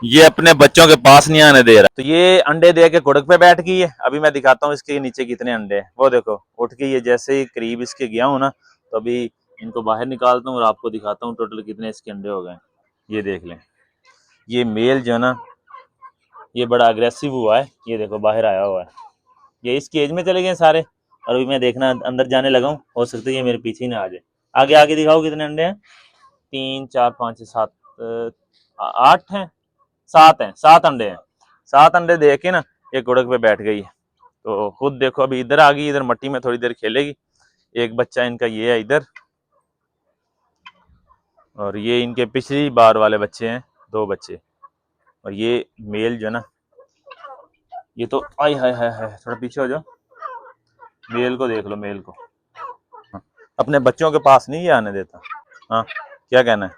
ये अपने बच्चों के पास नहीं आने दे रहा। तो ये अंडे दे के कुड़क पे बैठ गई है। अभी मैं दिखाता हूँ इसके नीचे कितने अंडे हैं। वो देखो उठ के, ये जैसे ही करीब इसके गया हूँ ना, तो अभी इनको बाहर निकालता हूँ और आपको दिखाता हूँ टोटल कितने इसके अंडे हो गए। ये देख लें, ये मेल जो है ना, ये बड़ा अग्रेसिव हुआ है। ये देखो बाहर आया हुआ है। ये इस केज में चले गए सारे, और अभी मैं देखना अंदर जाने लगा हूँ, हो सकता है ये मेरे पीछे ही ना आ जाए। आगे आगे दिखाओ कितने अंडे हैं। 3 4 5 6 7 8 हैं, 7 हैं, 7 अंडे हैं। 7 अंडे दे के ना ये गुड़क पे बैठ गई है। तो खुद देखो अभी इधर आ गई, इधर मट्टी में थोड़ी देर खेलेगी। एक बच्चा इनका ये है इधर, और ये इनके पिछली बार वाले बच्चे हैं, 2 बच्चे। और ये मेल जो है ना, ये तो आई हाय हाय हाय, थोड़ा पीछे हो जाओ। मेल को देख लो, मेल को। अपने बच्चों के पास नहीं ये आने देता। हाँ, क्या कहना है?